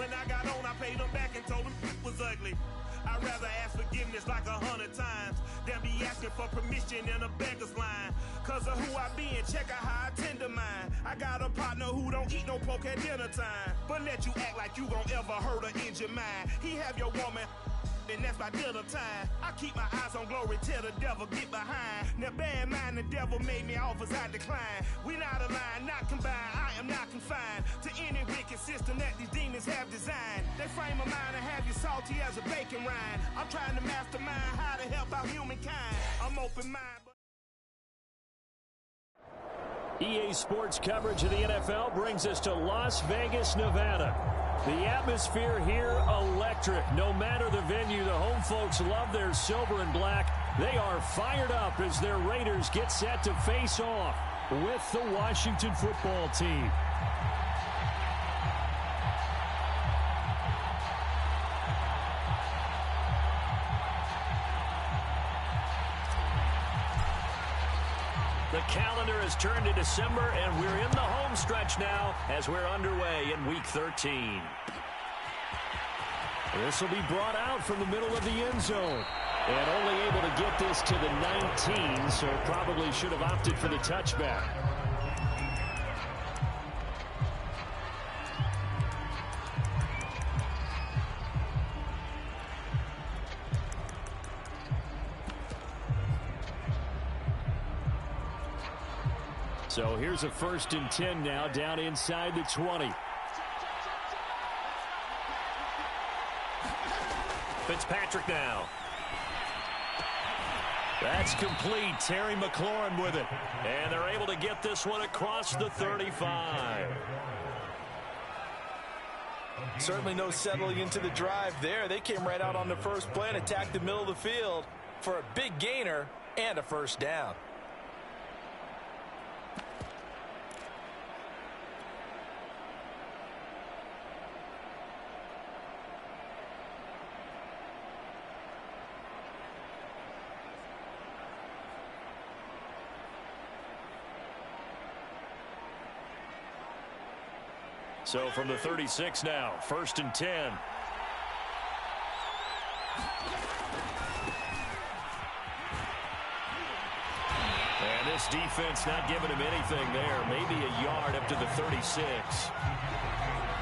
When I got on, I paid them back and told them it was ugly. I'd rather ask forgiveness like 100 times than be asking for permission in a beggar's line. Cause of who I be and check out how I tend to mine. I got a partner who don't eat no pork at dinner time, but let you act like you gon' ever hurt or injure mine. He have your woman, and that's by dinner time. I keep my eyes on glory till the devil get behind. Now bad mind, the devil made me offers I decline. We not aligned, not combined, I am not confined to any wicked system that these demons have designed. They frame a mind and have you salty as a bacon rind. I'm trying to mastermind how to help out humankind. I'm open-minded. EA Sports coverage of the NFL brings us to Las Vegas, Nevada. The atmosphere here, electric. No matter the venue, the home folks love their silver and black. They are fired up as their Raiders get set to face off with the Washington football team. The calendar has turned to December, and we're in the home stretch now as we're underway in Week 13. This will be brought out from the middle of the end zone. And only able to get this to the 19, so probably should have opted for the touchback. So here's a 1st and 10 now, down inside the 20. Fitzpatrick now. That's complete. Terry McLaurin with it. And they're able to get this one across the 35. Certainly no settling into the drive there. They came right out on the first play and attacked the middle of the field for a big gainer and a 1st down. So from the 36 now, 1st and 10. And this defense not giving him anything there. Maybe a yard up to the 36.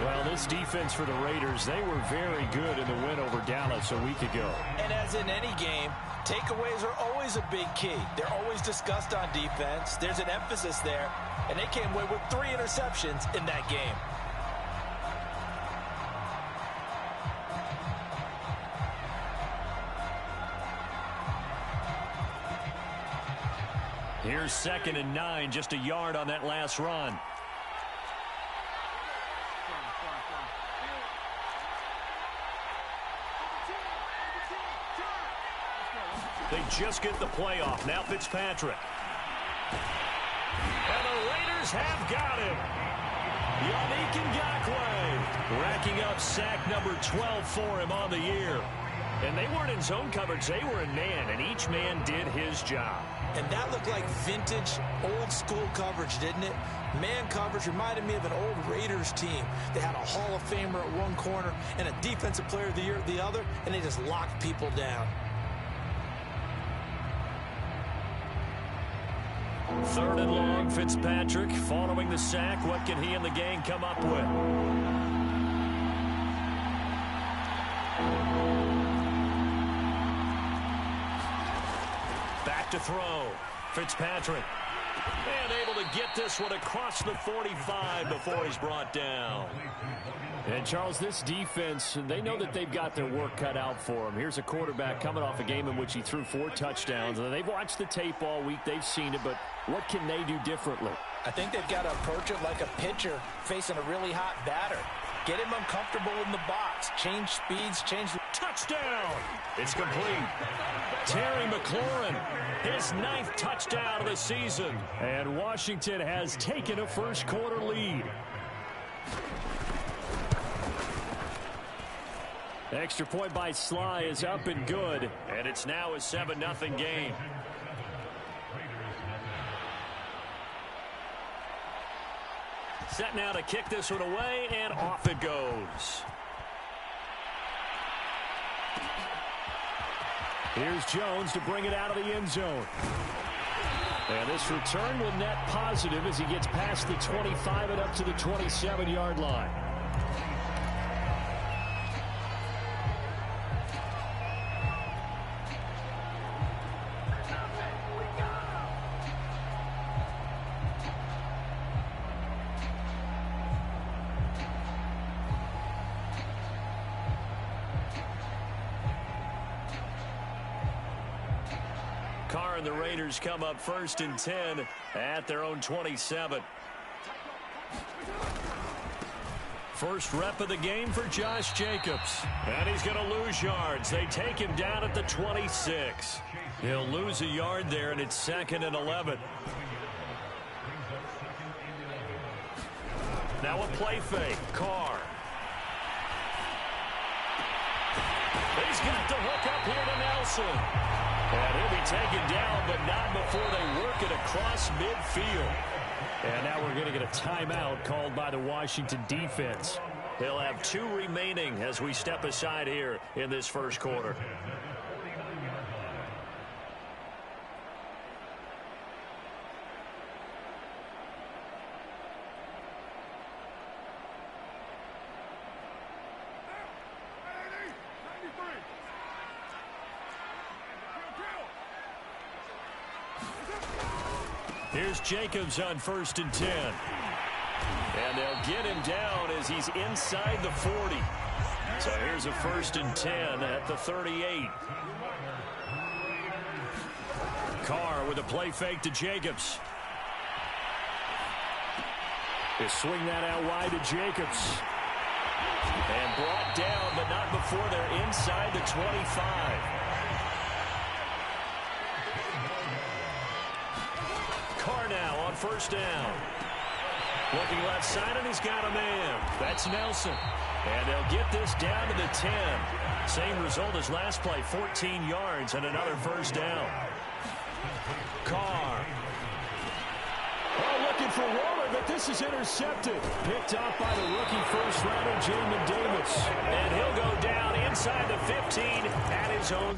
Well, this defense for the Raiders, they were very good in the win over Dallas a week ago. And as in any game, takeaways are always a big key. They're always discussed on defense. There's an emphasis there, and they came away with 3 interceptions in that game. Here's 2nd and 9, just a yard on that last run. They just get the playoff. Now Fitzpatrick. And the Raiders have got him. Yannick Ngakoue racking up sack number 12 for him on the year. And they weren't in zone coverage. They were in man, and each man did his job. And that looked like vintage, old-school coverage, didn't it? Man coverage reminded me of an old Raiders team. They had a Hall of Famer at one corner and a Defensive Player of the Year at the other, and they just locked people down. 3rd and long, Fitzpatrick following the sack. What can he and the gang come up with? Back to throw. Fitzpatrick. And able to get this one across the 45 before he's brought down. And, Charles, this defense, they know that they've got their work cut out for them. Here's a quarterback coming off a game in which he threw 4 touchdowns. They've watched the tape all week. They've seen it, but what can they do differently? I think they've got to approach it like a pitcher facing a really hot batter. Get him uncomfortable in the box. Change speeds, change... Touchdown! It's complete. Terry McLaurin, his 9th touchdown of the season. And Washington has taken a first-quarter lead. Extra point by Sly is up and good. And it's now a 7-0 game. Set now to kick this one away, and off it goes. Here's Jones to bring it out of the end zone. And this return will net positive as he gets past the 25 and up to the 27-yard line. Carr and the Raiders come up 1st and 10 at their own 27. First rep of the game for Josh Jacobs. And he's going to lose yards. They take him down at the 26. He'll lose a yard there, and it's 2nd and 11. Now a play fake. Carr. He's got the hook up here to Nelson. And he'll be taken down, but not before they work it across midfield. And now we're going to get a timeout called by the Washington defense. They'll have 2 remaining as we step aside here in this first quarter. Here's Jacobs on 1st and 10. And they'll get him down as he's inside the 40. So here's a 1st and 10 at the 38. Carr with a play fake to Jacobs. They swing that out wide to Jacobs. And brought down, but not before they're inside the 25. Carr now on 1st down. Looking left side, and he's got a man. That's Nelson. And they'll get this down to the 10. Same result as last play, 14 yards and another 1st down. Carr. Oh, looking for Waller, but this is intercepted. Picked off by the rookie first-rounder, Jamin Davis. And he'll go down inside the 15 at his own.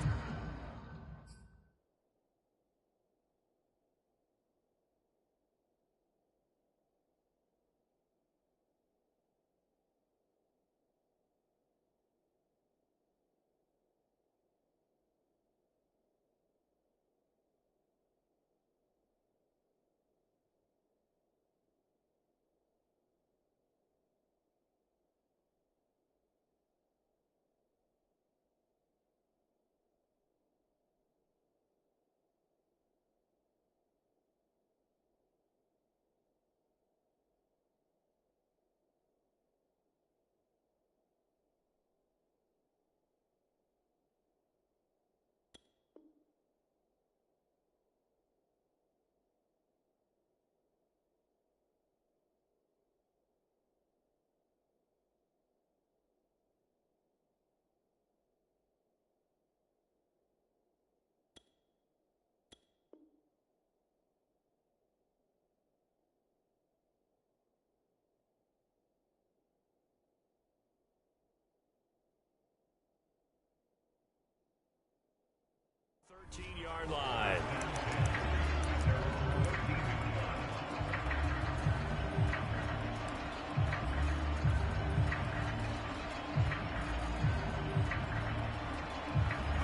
Yard line.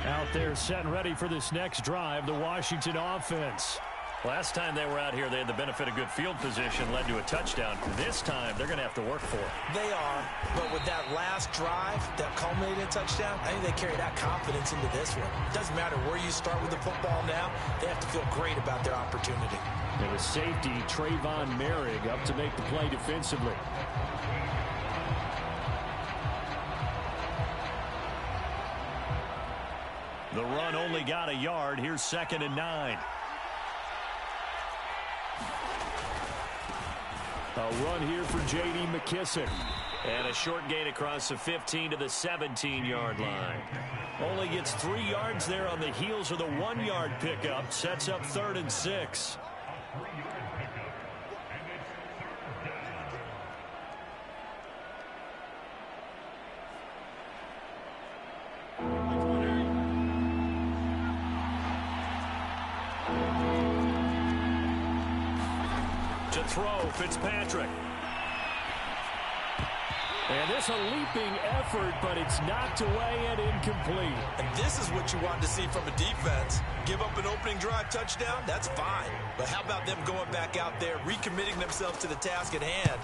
Out there set and ready for this next drive, the Washington offense. Last time they were out here, they had the benefit of good field position, led to a touchdown. This time, they're going to have to work for it. They are, but with that last drive that culminated in a touchdown, I think they carry that confidence into this one. It doesn't matter where you start with the football now. They have to feel great about their opportunity. And the safety, Trayvon Merrick, up to make the play defensively. The run only got a yard. Here's 2nd and 9. A run here for J.D. McKissick. And a short gain across the 15 to the 17-yard line. Only gets 3 yards there on the heels of the 1-yard pickup. Sets up 3rd and 6. throw, Fitzpatrick. And this a leaping effort, but it's knocked away and incomplete. And this is what you want to see from a defense. Give up an opening drive touchdown, that's fine. But how about them going back out there, recommitting themselves to the task at hand,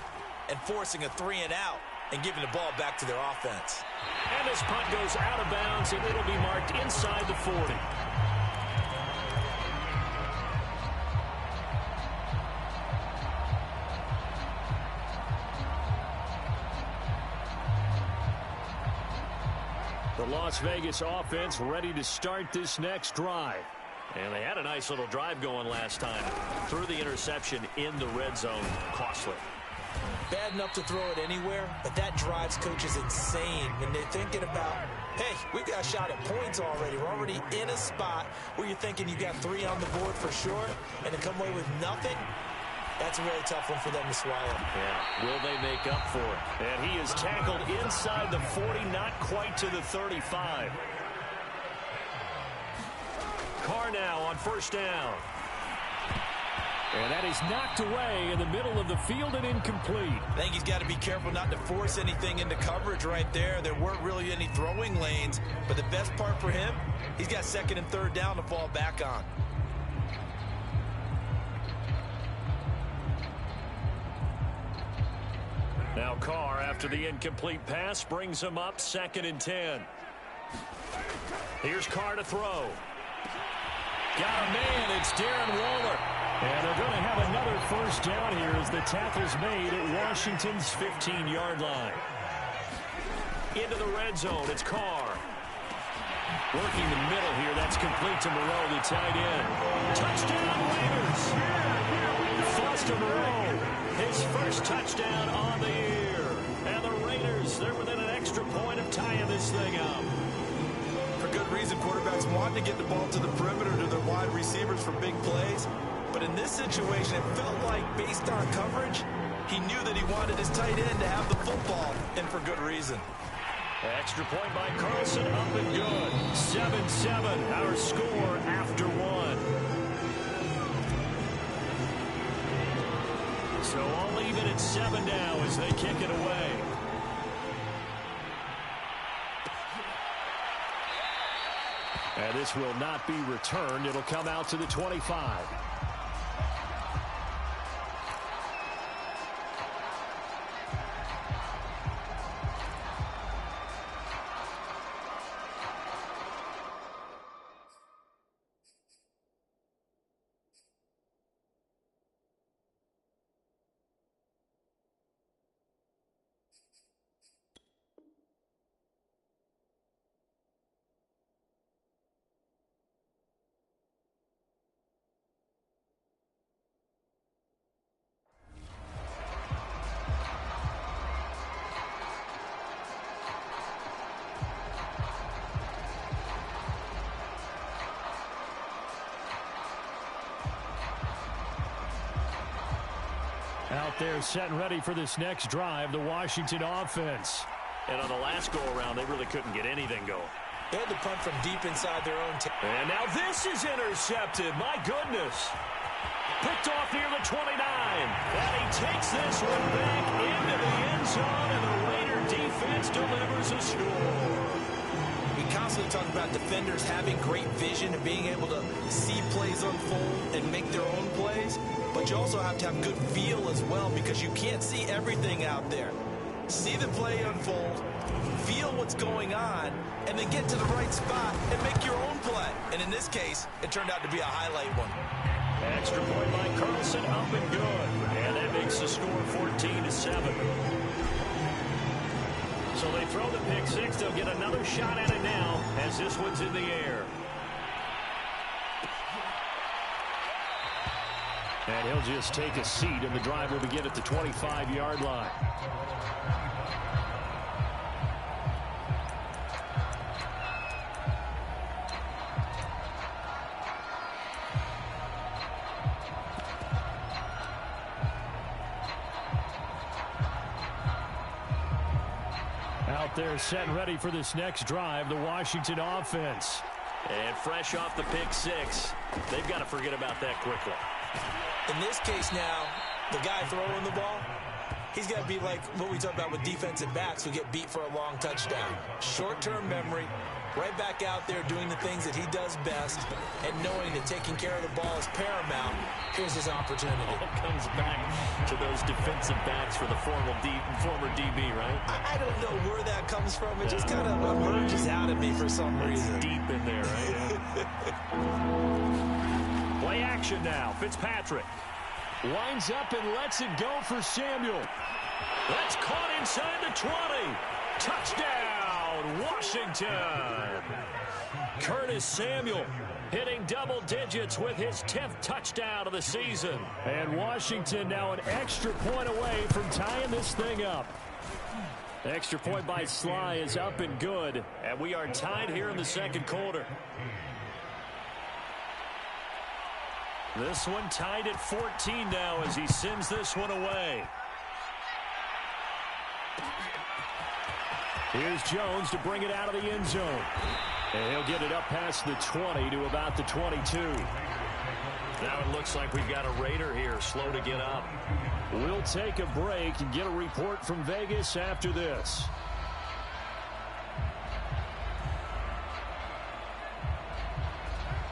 and forcing a 3-and-out and giving the ball back to their offense. And this punt goes out of bounds, and it'll be marked inside the 40. The Las Vegas offense ready to start this next drive. And they had a nice little drive going last time. Threw the interception in the red zone. Costly. Bad enough to throw it anywhere, but that drives coaches insane when they're thinking about, hey, we've got a shot at points already. We're already in a spot where you're thinking you got 3 on the board for sure, and to come away with nothing, that's a really tough one for them to swallow. Yeah, will they make up for it? And he is tackled inside the 40, not quite to the 35. Carr now on first down. And that is knocked away in the middle of the field and incomplete. I think he's got to be careful not to force anything into coverage right there. There weren't really any throwing lanes, but the best part for him, he's got 2nd and 3rd down to fall back on. Now Carr, after the incomplete pass, brings him up 2nd and 10. Here's Carr to throw. Got a man, it's Darren Waller. And they're going to have another first down here as the tackle's made at Washington's 15-yard line. Into the red zone, it's Carr. Working the middle here, that's complete to Moreau, the tight end. Touchdown, Raiders! Foster Moreau, his first touchdown on the year. And the Raiders, they're within an extra point of tying this thing up. For good reason, quarterbacks want to get the ball to the perimeter to their wide receivers for big plays. But in this situation, it felt like, based on coverage, he knew that he wanted his tight end to have the football, and for good reason. Extra point by Carlson, up and good. 7-7, our score after 1. So all even at 7 now as they kick it away. And this will not be returned. It'll come out to the 25. Out there set and ready for this next drive, the Washington offense. And on the last go-around, they really couldn't get anything going. They had to punt from deep inside their own team. And now this is intercepted. My goodness. Picked off near the 29. And he takes this one back into the end zone, and the Raider defense delivers a score. We constantly talk about defenders having great vision and being able to see plays unfold and make their own plays. But you also have to have good feel as well, because you can't see everything out there. See the play unfold, feel what's going on, and then get to the right spot and make your own play. And in this case, it turned out to be a highlight one. Extra point by Carlson, up and good. And that makes the score 14-7. So they throw the pick six. They'll get another shot at it now as this one's in the air. And he'll just take a seat, and the drive will begin at the 25-yard line. Out there set and ready for this next drive, the Washington offense. And fresh off the pick six, they've got to forget about that quickly. In this case now, the guy throwing the ball, he's got to be like what we talk about with defensive backs who get beat for a long touchdown. Short-term memory, right back out there doing the things that he does best, and knowing that taking care of the ball is paramount. Here's his opportunity. All comes back to those defensive backs for the former DB, right? I don't know where that comes from. It just kind of emerges out of me for some reason. Deep in there, right? Play action now. Fitzpatrick winds up and lets it go for Samuel. That's caught inside the 20. Touchdown, Washington. Curtis Samuel hitting double digits with his 10th touchdown of the season. And Washington now an extra point away from tying this thing up. Extra point by Sly is up and good. And we are tied here in the second quarter. This one tied at 14 now as he sends this one away. Here's Jones to bring it out of the end zone. And he'll get it up past the 20 to about the 22. Now it looks like we've got a Raider here, slow to get up. We'll take a break and get a report from Vegas after this.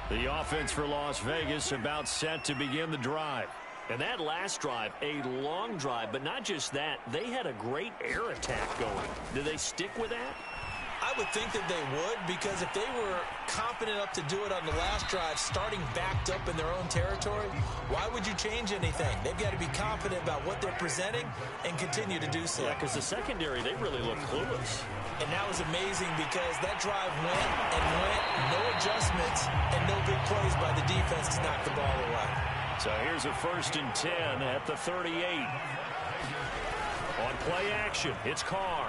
The offense for Las Vegas about set to begin the drive. And that last drive, a long drive, but not just that, they had a great air attack going. Do they stick with that? I would think that they would, because if they were confident enough to do it on the last drive, starting backed up in their own territory, why would you change anything? They've got to be confident about what they're presenting and continue to do so. Yeah, because the secondary, they really look clueless. And that was amazing because that drive went and went, no adjustments, and no big plays by the defense to knock the ball away. So here's a 1st and 10 at the 38. On play action, it's Carr.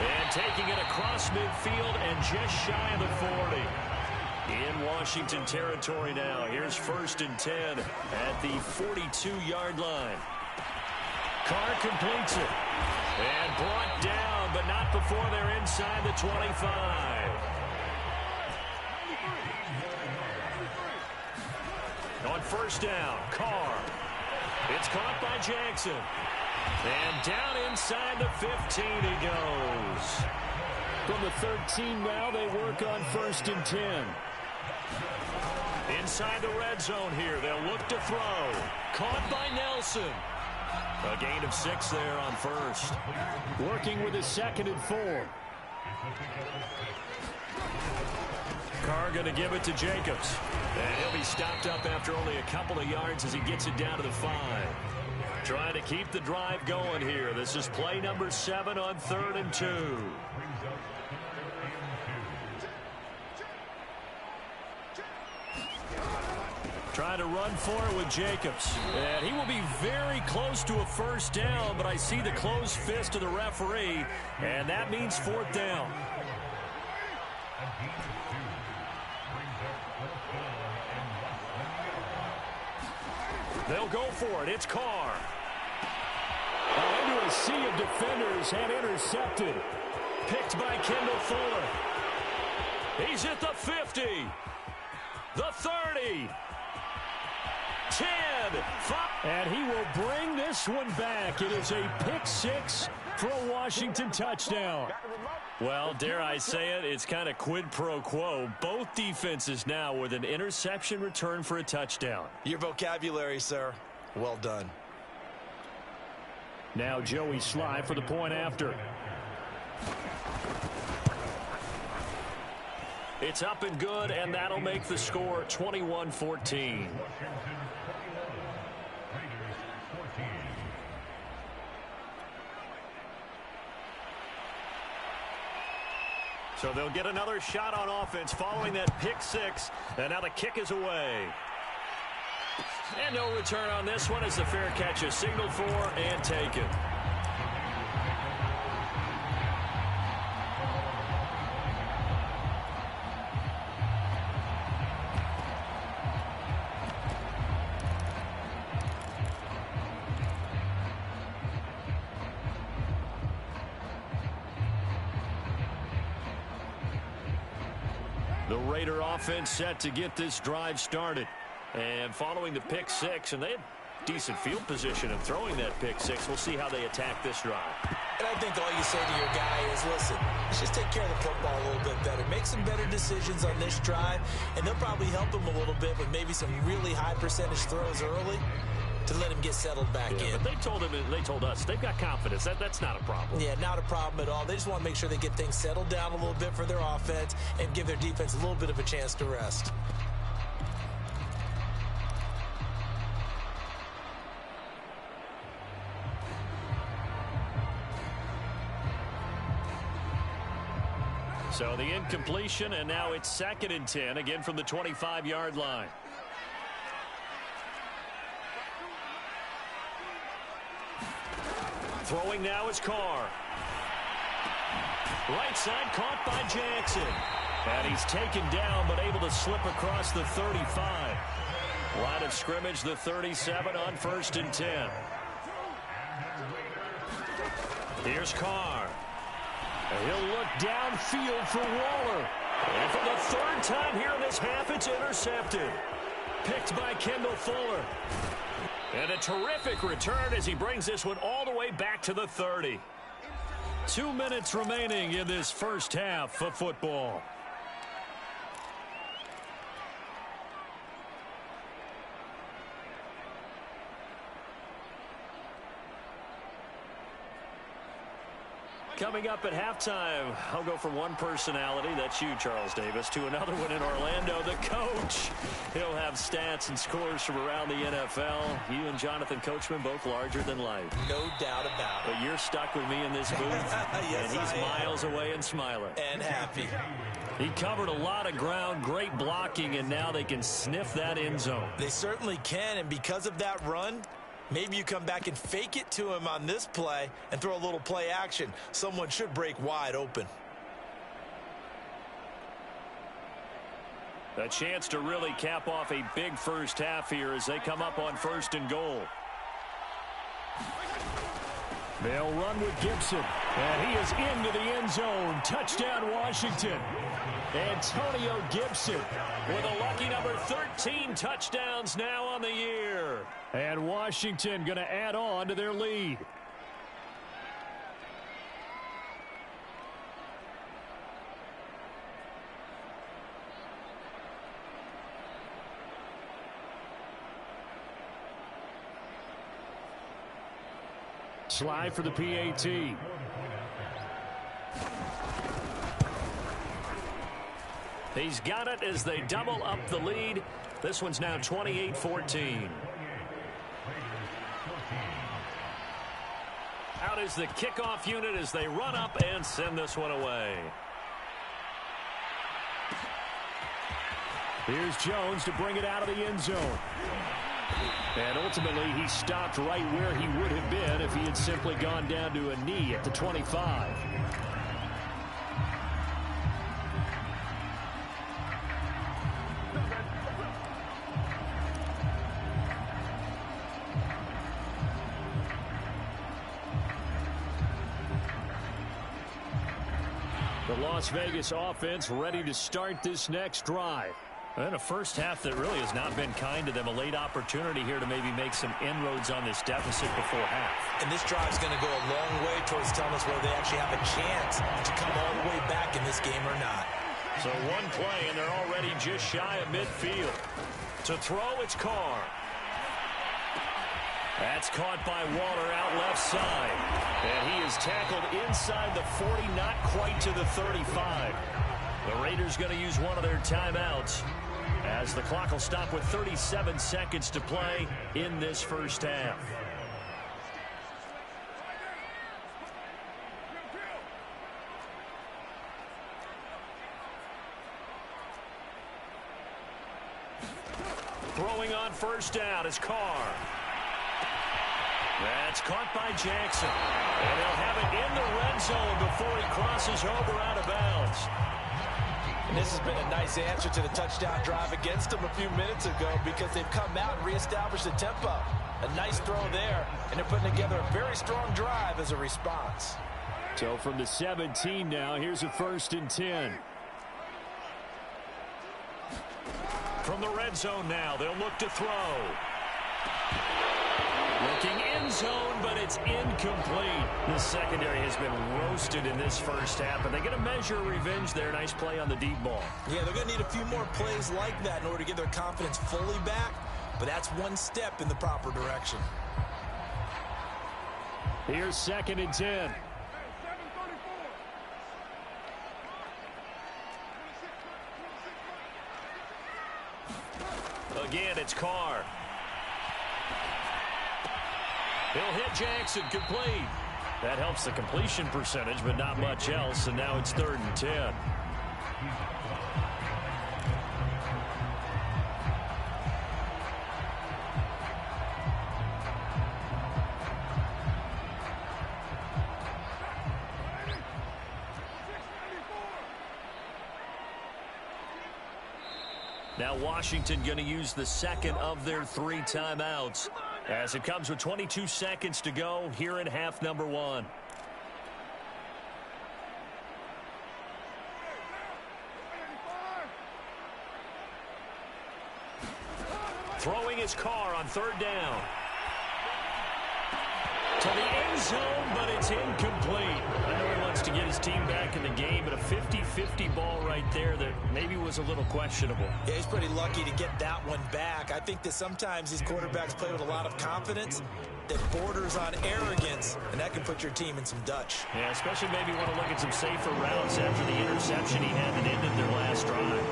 And taking it across midfield and just shy of the 40. In Washington territory now. Here's 1st and 10 at the 42-yard line. Carr completes it. And brought down, but not before they're inside the 25. On 1st down, Carr. It's caught by Jackson. And down inside the 15 he goes. From the 13 now, they work on 1st and 10. Inside the red zone here, they'll look to throw. Caught by Nelson. A gain of 6 there on 1st. Working with his 2nd and 4. Carr going to give it to Jacobs. And he'll be stopped up after only a couple of yards as he gets it down to the 5. Trying to keep the drive going here. This is play number 7 on 3rd and 2. Trying to run for it with Jacobs. And he will be very close to a 1st down, but I see the closed fist of the referee, and that means 4th down. They'll go for it. It's Carr. Into a sea of defenders and intercepted. Picked by Kendall Fuller. He's at the 50. The 30. 10. 5. And he will bring this one back. It is a pick 6 for a Washington touchdown. Well, dare I say it, it's kind of quid pro quo. Both defenses now with an interception return for a touchdown. Your vocabulary, sir. Well done. Now Joey Sly for the point after. It's up and good, and that'll make the score 21-14. So they'll get another shot on offense following that pick 6, and now the kick is away. And no return on this one as the fair catch is signaled for and taken. The Raider offense set to get this drive started. And following the pick six, and they had decent field position in throwing that pick six. We'll see how they attack this drive. And I think all you say to your guy is, listen, let's just take care of the football a little bit better. Make some better decisions on this drive, and they'll probably help him a little bit with maybe some really high percentage throws early to let him get settled back in. But they told us they've got confidence. That's not a problem. Yeah, not a problem at all. They just want to make sure they get things settled down a little bit for their offense and give their defense a little bit of a chance to rest. So the incompletion, and now it's 2nd and 10, again from the 25-yard line. Throwing now is Carr. Right side caught by Jackson. And he's taken down, but able to slip across the 35. Line of scrimmage, the 37 on 1st and 10. Here's Carr. He'll look downfield for Waller. And for the 3rd time here in this half, it's intercepted. Picked by Kendall Fuller. And a terrific return as he brings this one all the way back to the 30. 2 minutes remaining in this first half of football. Coming up at halftime, I'll go from one personality, that's you, Charles Davis, to another one in Orlando, the coach. He'll have stats and scores from around the NFL. You and Jonathan Coachman, both larger than life. No doubt about it. But you're stuck with me in this booth, yes, and he's miles away and smiling. And happy. He covered a lot of ground, great blocking, and now they can sniff that end zone. They certainly can, and because of that run, maybe you come back and fake it to him on this play and throw a little play action. Someone should break wide open. A chance to really cap off a big first half here as they come up on 1st and goal. They'll run with Gibson, and he is into the end zone. Touchdown, Washington. Antonio Gibson with a lucky number 13 touchdowns now on the year. And Washington going to add on to their lead. Slide for the PAT. He's got it as they double up the lead. This one's now 28-14. Out is the kickoff unit as they run up and send this one away. Here's Jones to bring it out of the end zone. And ultimately, he stopped right where he would have been if he had simply gone down to a knee at the 25. The Las Vegas offense ready to start this next drive. And a first half that really has not been kind to them. A late opportunity here to maybe make some inroads on this deficit before half. And this drive's going to go a long way towards telling us whether they actually have a chance to come all the way back in this game or not. So one play, and they're already just shy of midfield. To throw, it's Carr. That's caught by Waller out left side. And he is tackled inside the 40, not quite to the 35. The Raiders going to use one of their timeouts as the clock will stop with 37 seconds to play in this first half. Throwing on first down is Carr. That's caught by Jackson. And he'll have it in the red zone before he crosses over out of bounds. And this has been a nice answer to the touchdown drive against them a few minutes ago because they've come out and reestablished the tempo. A nice throw there, and they're putting together a very strong drive as a response. So from the 17 now, here's a 1st and 10. From the red zone now, they'll look to throw. Looking end zone, but it's incomplete. The secondary has been roasted in this first half, but they get a measure of revenge there. Nice play on the deep ball. Yeah, they're going to need a few more plays like that in order to get their confidence fully back, but that's one step in the proper direction. Here's 2nd and 10. Again, it's Carr. He'll hit Jackson, complete. That helps the completion percentage, but not much else, and now it's 3rd and 10. Now Washington going to use the second of their 3 timeouts as it comes with 22 seconds to go here in half number 1. Throwing his Carr on 3rd down. To the end zone, but it's incomplete. I know he wants to get his team back in the game, but a 50-50 ball right there that maybe was a little questionable. Yeah, he's pretty lucky to get that one back. I think that sometimes these quarterbacks play with a lot of confidence that borders on arrogance, and that can put your team in some Dutch. Yeah, especially maybe want to look at some safer routes after the interception he had that ended their last drive.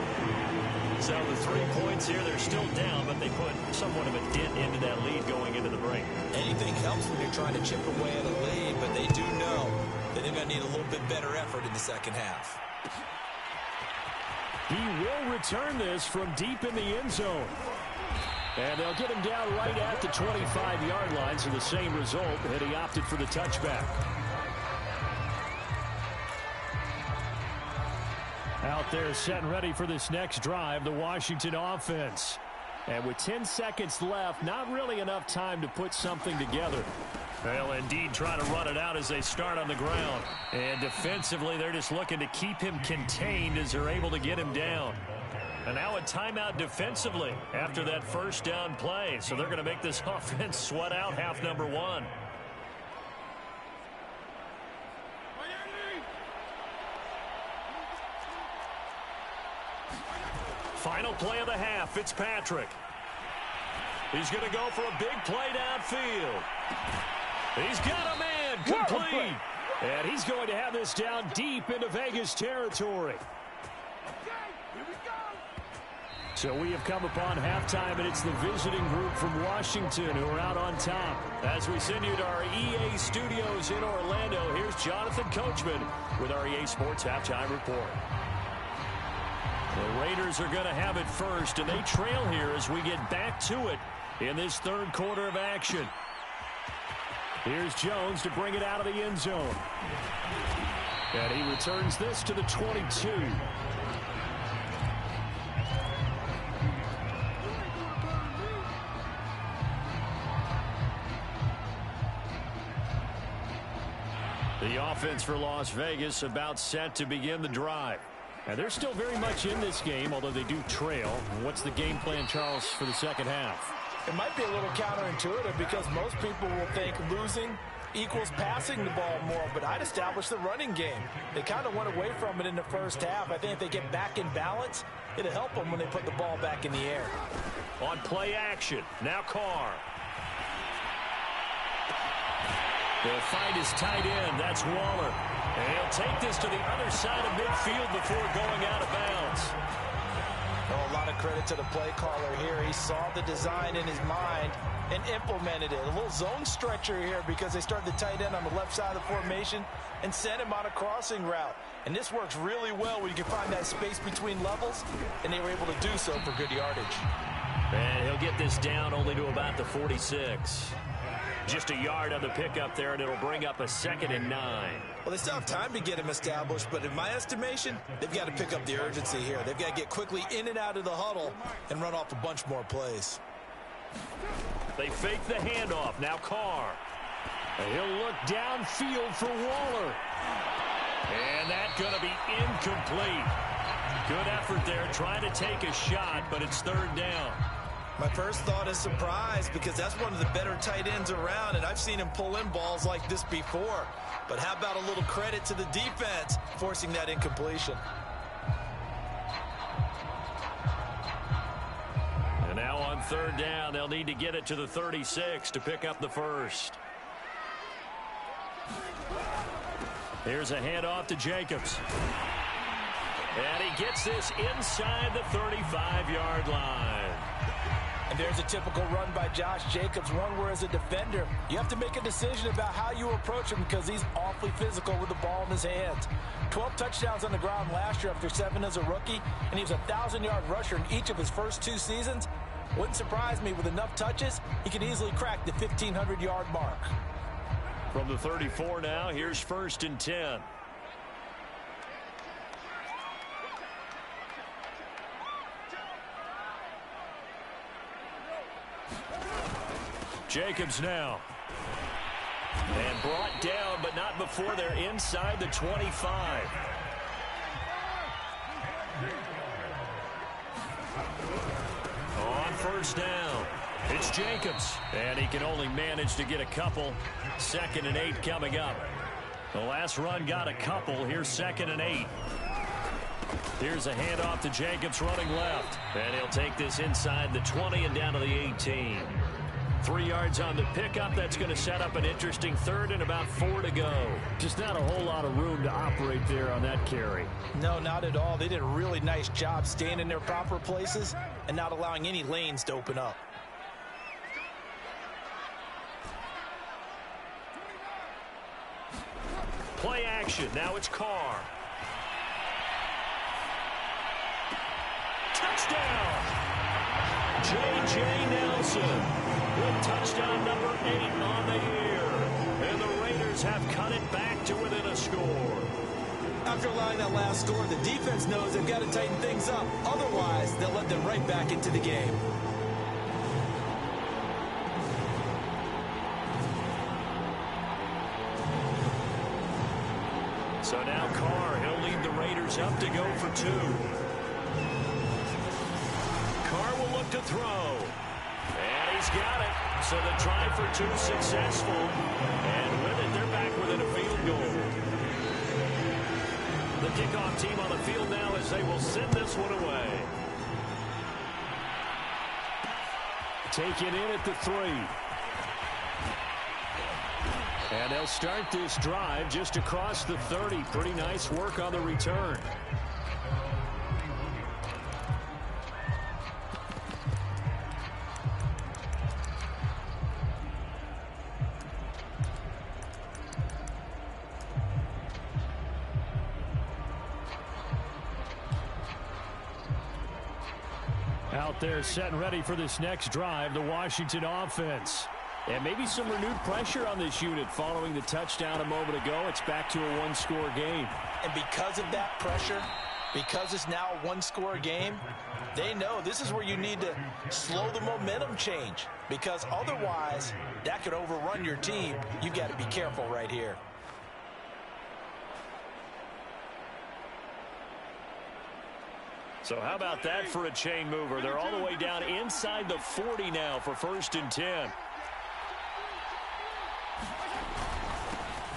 So the 3 points here, they're still down, but they put somewhat of a dent into that lead going into the break. Anything helps when you're trying to chip away at a lead, but they do know that they're going to need a little bit better effort in the second half. He will return this from deep in the end zone. And they'll get him down right at the 25-yard line, so the same result, and he opted for the touchback. Out there set and ready for this next drive, the Washington offense. And with 10 seconds left, not really enough time to put something together. They'll indeed try to run it out as they start on the ground. And defensively, they're just looking to keep him contained as they're able to get him down. And now a timeout defensively after that first down play. So they're going to make this offense sweat out half number 1. Final play of the half, Fitzpatrick. He's going to go for a big play downfield. He's got a man, complete. And he's going to have this down deep into Vegas territory. So we have come upon halftime, and it's the visiting group from Washington who are out on top. As we send you to our EA studios in Orlando, here's Jonathan Coachman with our EA Sports Halftime Report. The Raiders are going to have it first, and they trail here as we get back to it in this 3rd quarter of action. Here's Jones to bring it out of the end zone. And he returns this to the 22. The offense for Las Vegas about set to begin the drive. And they're still very much in this game, although they do trail. What's the game plan, Charles, for the second half? It might be a little counterintuitive because most people will think losing equals passing the ball more, but I'd establish the running game. They kind of went away from it in the first half. I think if they get back in balance, it'll help them when they put the ball back in the air. On play action, now Carr. They'll find his tight end, that's Waller. And he'll take this to the other side of midfield before going out of bounds. Oh, a lot of credit to the play caller here. He saw the design in his mind and implemented it. A little zone stretcher here because they started the tight end on the left side of the formation and sent him on a crossing route. And this works really well when you can find that space between levels, and they were able to do so for good yardage. And he'll get this down only to about the 46. Just a yard on the pickup there, and it'll bring up a 2nd and 9. Well, they still have time to get him established, but in my estimation, they've got to pick up the urgency here. They've got to get quickly in and out of the huddle and run off a bunch more plays. They fake the handoff. Now Carr. And he'll look downfield for Waller. And that's going to be incomplete. Good effort there, trying to take a shot, but it's third down. My first thought is surprise, because that's one of the better tight ends around, and I've seen him pull in balls like this before. But how about a little credit to the defense forcing that incompletion? And now on third down, they'll need to get it to the 36 to pick up the first. Here's a handoff to Jacobs. And he gets this inside the 35-yard line. And there's a typical run by Josh Jacobs, one where as a defender, you have to make a decision about how you approach him because he's awfully physical with the ball in his hands. 12 touchdowns on the ground last year after 7 as a rookie, and he was a 1,000-yard rusher in each of his first 2 seasons. Wouldn't surprise me, with enough touches, he could easily crack the 1,500-yard mark. From the 34 now, here's first and 10. Jacobs now. And brought down, but not before they're inside the 25. On first down, it's Jacobs. And he can only manage to get a couple. 2nd and 8 coming up. The last run got a couple. Here's 2nd and 8. Here's a handoff to Jacobs running left. And he'll take this inside the 20 and down to the 18. 3 yards on the pickup. That's going to set up an interesting third and about 4 to go. Just not a whole lot of room to operate there on that carry. No, not at all. They did a really nice job staying in their proper places and not allowing any lanes to open up. Play action. Now it's Carr. Touchdown! J.J. Nelson with touchdown number 8 on the year. And the Raiders have cut it back to within a score. After allowing that last score, the defense knows they've got to tighten things up. Otherwise, they'll let them right back into the game. So now Carr, he'll lead the Raiders up to go for 2. Carr will look to throw. And he's got it. So the try for 2 successful. And with it, they're back within a field goal. The kickoff team on the field now as they will send this one away. Taken in at the 3. And they'll start this drive just across the 30. Pretty nice work on the return. Out there set and ready for this next drive, the Washington offense. And maybe some renewed pressure on this unit following the touchdown a moment ago. It's back to a 1-score game. And because of that pressure, because it's now a 1-score game, they know this is where you need to slow the momentum change. Because otherwise, that could overrun your team. You've got to be careful right here. So how about that for a chain mover? They're all the way down inside the 40 now for first and 10.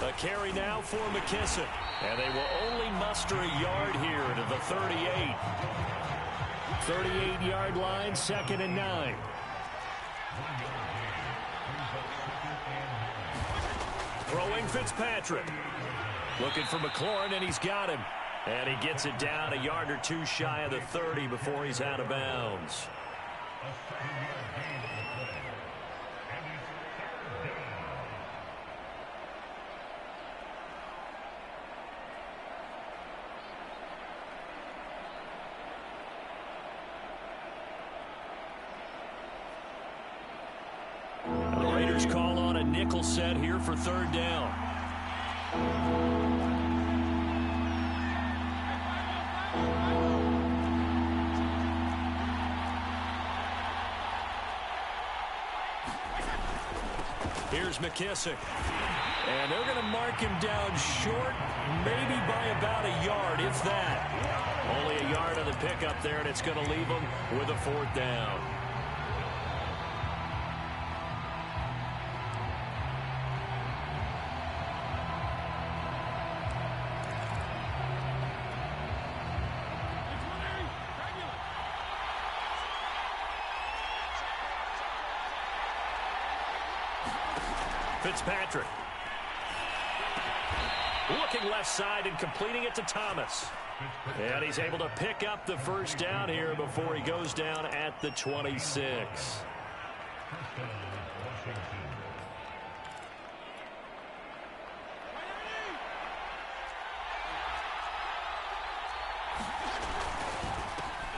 A carry now for McKissick. And they will only muster a yard here to the 38. 38-yard line, 2nd and 9. Throwing Fitzpatrick. Looking for McLaurin, and he's got him. And he gets it down a yard or 2 shy of the 30 before he's out of bounds. The Raiders call on a nickel set here for third down. Here's McKissick. And they're going to mark him down short, maybe by about a yard, if that. Only a yard pickup there, and it's going to leave them with a 4th down. Fitzpatrick. Looking left side and completing it to Thomas. And he's able to pick up the 1st down here before he goes down at the 26.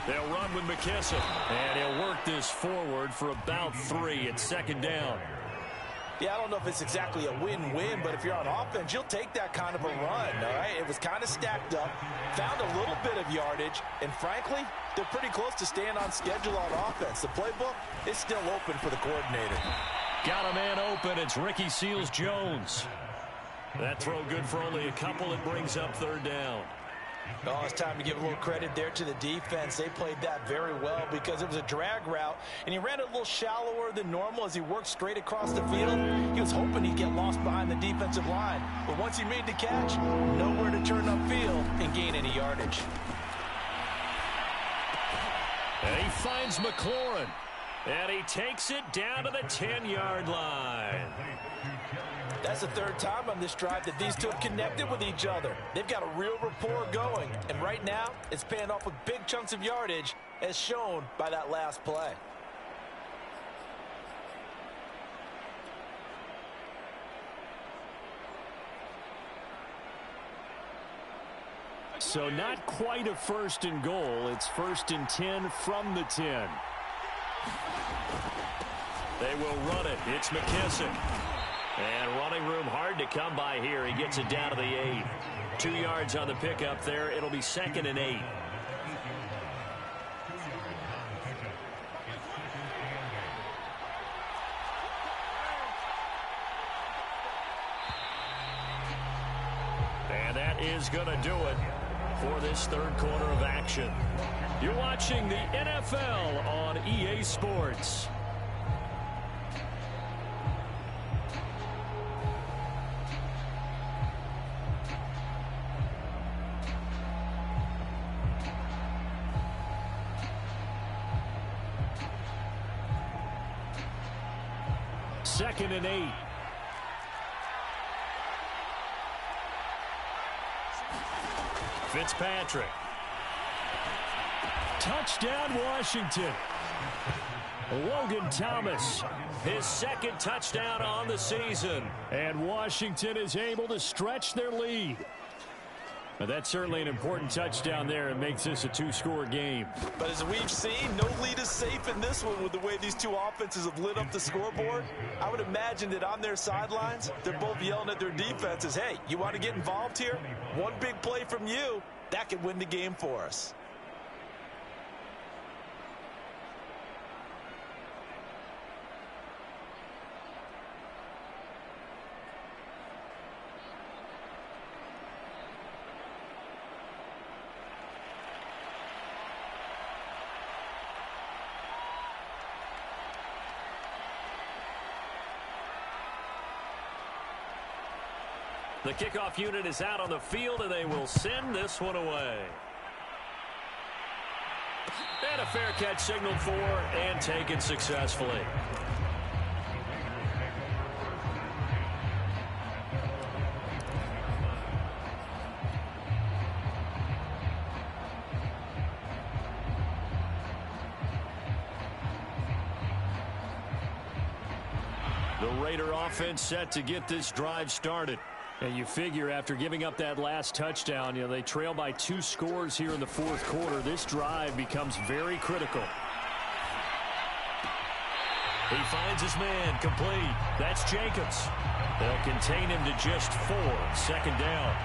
They'll run with McKissick. And he'll work this forward for about 3. It's 2nd down. Yeah, I don't know if it's exactly a win-win, but if you're on offense, you'll take that kind of a run, all right? It was kind of stacked up, found a little bit of yardage, and frankly, they're pretty close to staying on schedule on offense. The playbook is still open for the coordinator. Got a man open. It's Ricky Seals-Jones. That throw good for only a couple. It brings up 3rd down. Oh, it's time to give a little credit there to the defense. They played that very well because it was a drag route, and he ran it a little shallower than normal as he worked straight across the field. He was hoping he'd get lost behind the defensive line, but once he made the catch, nowhere to turn upfield and gain any yardage. And he finds McLaurin, and he takes it down to the 10-yard line. That's the 3rd time on this drive that these two have connected with each other. They've got a real rapport going, and right now it's paying off with big chunks of yardage as shown by that last play. So not quite a 1st and goal. It's 1st and 10 from the 10. They will run it. It's McKissick. And running room hard to come by here. He gets it down to the 8. 2 yards on the pickup there. It'll be 2nd and 8. And that is going to do it for this 3rd quarter of action. You're watching the NFL on EA Sports. Second and 8. Fitzpatrick. Touchdown, Washington. Logan Thomas, his 2nd touchdown on the season. And Washington is able to stretch their lead. Now, that's certainly an important touchdown there. It makes this a 2-score game. But as we've seen, no lead is safe in this one with the way these two offenses have lit up the scoreboard. I would imagine that on their sidelines, they're both yelling at their defenses, hey, you want to get involved here? One big play from you, that could win the game for us. The kickoff unit is out on the field, and they will send this one away. And a fair catch signaled for and taken successfully. The Raider offense set to get this drive started. And you figure after giving up that last touchdown, they trail by 2 scores here in the 4th quarter. This drive becomes very critical. He finds his man complete. That's Jacobs. They'll contain him to just 4. 2nd down.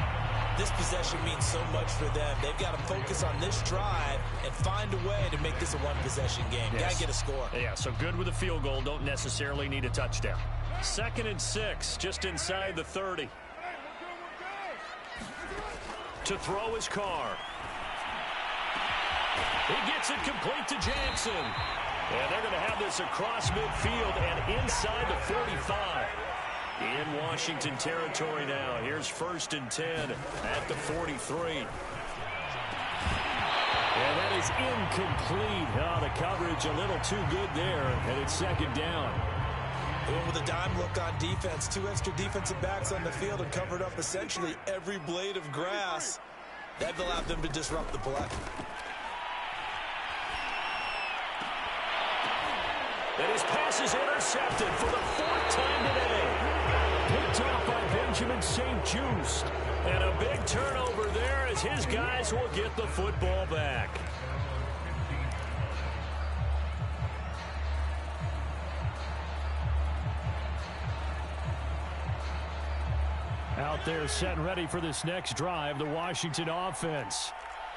This possession means so much for them. They've got to focus on this drive and find a way to make this a 1-possession game. Yes. Got to get a score. Yeah, so good with a field goal. Don't necessarily need a touchdown. 2nd and 6, just inside the 30. To throw his car. He gets it complete to Jackson. And they're going to have this across midfield and inside the 45. In Washington territory now. Here's 1st and 10 at the 43. And that is incomplete. Oh, the coverage a little too good there, and it's 2nd down. Going with a dime look on defense. 2 extra defensive backs on the field and covered up essentially every blade of grass. That allowed them to disrupt the play. And his pass is intercepted for the 4th time today. Picked off by Benjamin St-Juste. And a big turnover there as his guys will get the football back. Out there set and ready for this next drive, the Washington offense.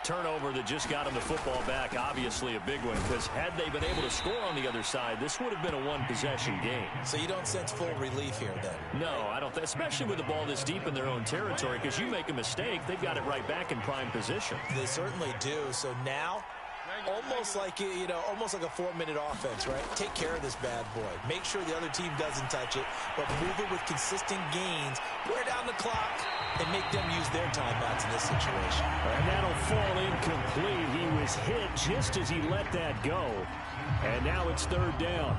Turnover that just got him the football back, obviously a big one, because had they been able to score on the other side, this would have been a one-possession game. So you don't sense full relief here, then? No, I don't, especially with the ball this deep in their own territory, because you make a mistake, they've got it right back in prime position. They certainly do. So now, almost like a 4-minute offense, right? Take care of this bad boy. Make sure the other team doesn't touch it, but move it with consistent gains. Wear down the clock and make them use their timeouts in this situation. And that'll fall incomplete. He was hit just as he let that go. And now it's 3rd down.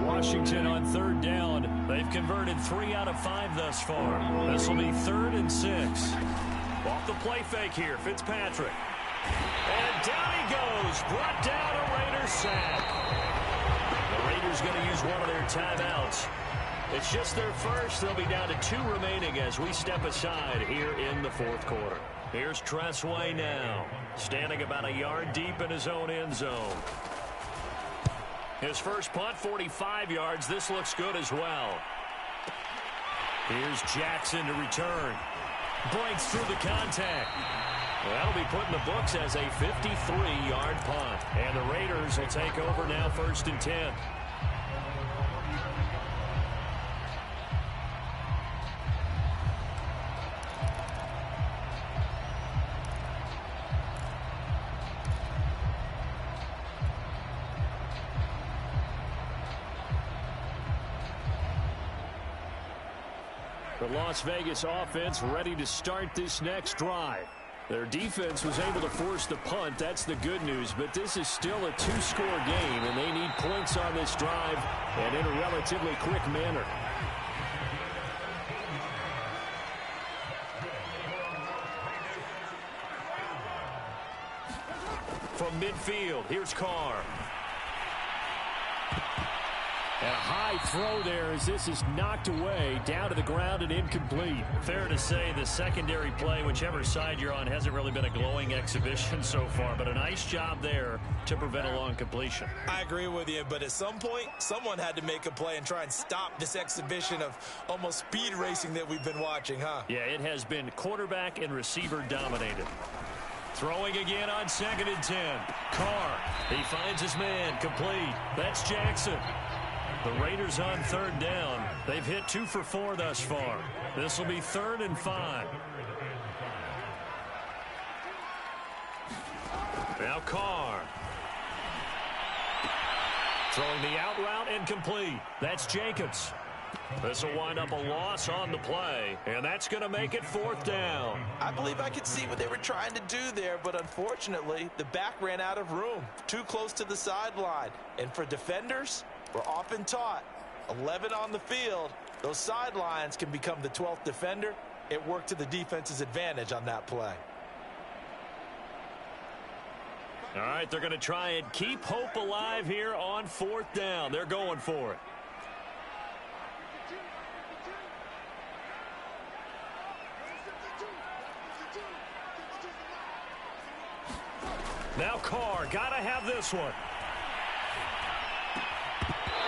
Washington on 3rd down. They've converted 3 out of 5 thus far. This will be 3rd and 6. Off the play fake here, Fitzpatrick. And down he goes. Brought down a Raiders sack. The Raiders going to use one of their timeouts. It's just their first. They'll be down to 2 remaining as we step aside here in the 4th quarter. Here's Tressway now, standing about a yard deep in his own end zone. His first punt, 45 yards. This looks good as well. Here's Jackson to return. Breaks through the contact. That'll be put in the books as a 53-yard punt. And the Raiders will take over now, 1st and 10. The Las Vegas offense ready to start this next drive. Their defense was able to force the punt. That's the good news. But this is still a 2-score game, and they need points on this drive and in a relatively quick manner. From midfield, here's Carr. And a high throw there as this is knocked away, down to the ground and incomplete. Fair to say the secondary play, whichever side you're on, hasn't really been a glowing exhibition so far, but a nice job there to prevent a long completion. I agree with you, but at some point, someone had to make a play and try and stop this exhibition of almost speed racing that we've been watching, huh? Yeah, it has been quarterback and receiver dominated. Throwing again on 2nd and 10. Carr, he finds his man, complete. That's Jackson. The Raiders on 3rd down. They've hit 2 for 4 thus far. This will be 3rd and 5. Now Carr. Throwing the out route incomplete. That's Jacobs. This will wind up a loss on the play, and that's going to make it 4th down. I believe I could see what they were trying to do there, but unfortunately, the back ran out of room. Too close to the sideline. And for defenders, we're often taught 11 on the field. Those sidelines can become the 12th defender. It worked to the defense's advantage on that play. All right, they're going to try and keep hope alive here on 4th down. They're going for it. Now Carr, got to have this one.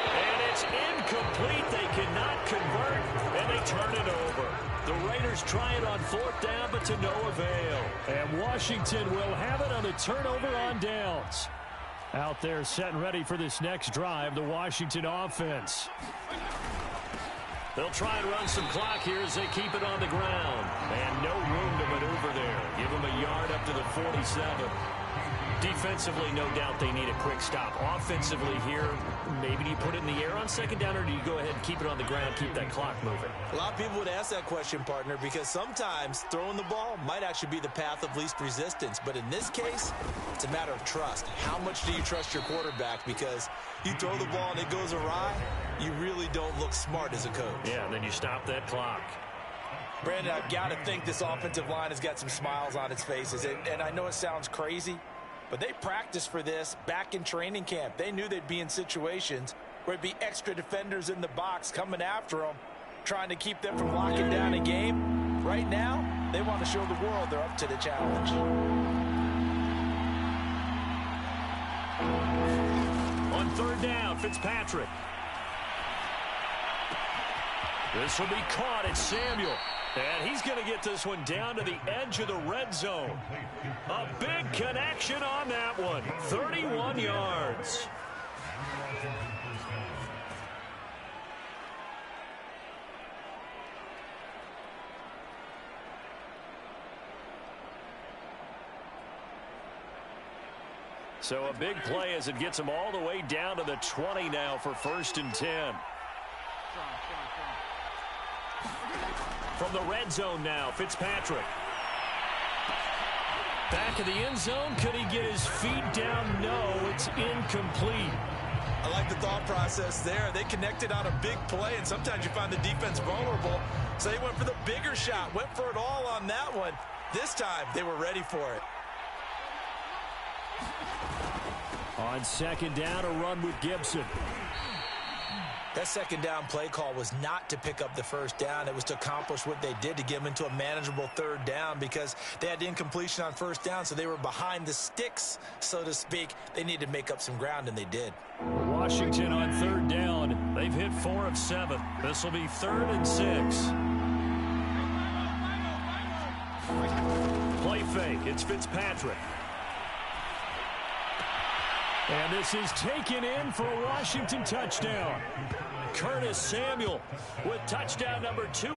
And it's incomplete. incomplete. They cannot convert, and they turn it over. The Raiders try it on 4th down, but to no avail. And Washington will have it on the turnover on downs. Out there set and ready for this next drive, the Washington offense. They'll try and run some clock here as they keep it on the ground. And no room to maneuver there. Give them a yard up to the 47. Defensively, no doubt they need a quick stop. Offensively here, maybe do you put it in the air on 2nd down, or do you go ahead and keep it on the ground, keep that clock moving? A lot of people would ask that question, partner, because sometimes throwing the ball might actually be the path of least resistance. But in this case, it's a matter of trust. How much do you trust your quarterback? Because you throw the ball and it goes awry, you really don't look smart as a coach. Yeah, and then you stop that clock. Brandon, I've got to think this offensive line has got some smiles on its faces. And I know it sounds crazy, but they practiced for this back in training camp. They knew they'd be in situations where it'd be extra defenders in the box coming after them, trying to keep them from locking down a game. Right now, they want to show the world they're up to the challenge. On 3rd down, Fitzpatrick. This will be caught. It's Samuel. And he's going to get this one down to the edge of the red zone. A big connection on that one. 31 yards. So a big play as it gets them all the way down to the 20 now for 1st and 10. From the red zone now, Fitzpatrick. Back of the end zone. Could he get his feet down? No, it's incomplete. I like the thought process there. They connected on a big play, and sometimes you find the defense vulnerable. So they went for the bigger shot, went for it all on that one. This time, they were ready for it. On 2nd down, a run with Gibson. That 2nd down play call was not to pick up the 1st down. It was to accomplish what they did, to get them into a manageable 3rd down, because they had the incompletion on 1st down, so they were behind the sticks, so to speak. They needed to make up some ground, and they did. Washington on 3rd down. They've hit 4 of 7. This will be 3rd and 6. Play fake. It's Fitzpatrick. And this is taken in for a Washington touchdown. Curtis Samuel with touchdown number 2.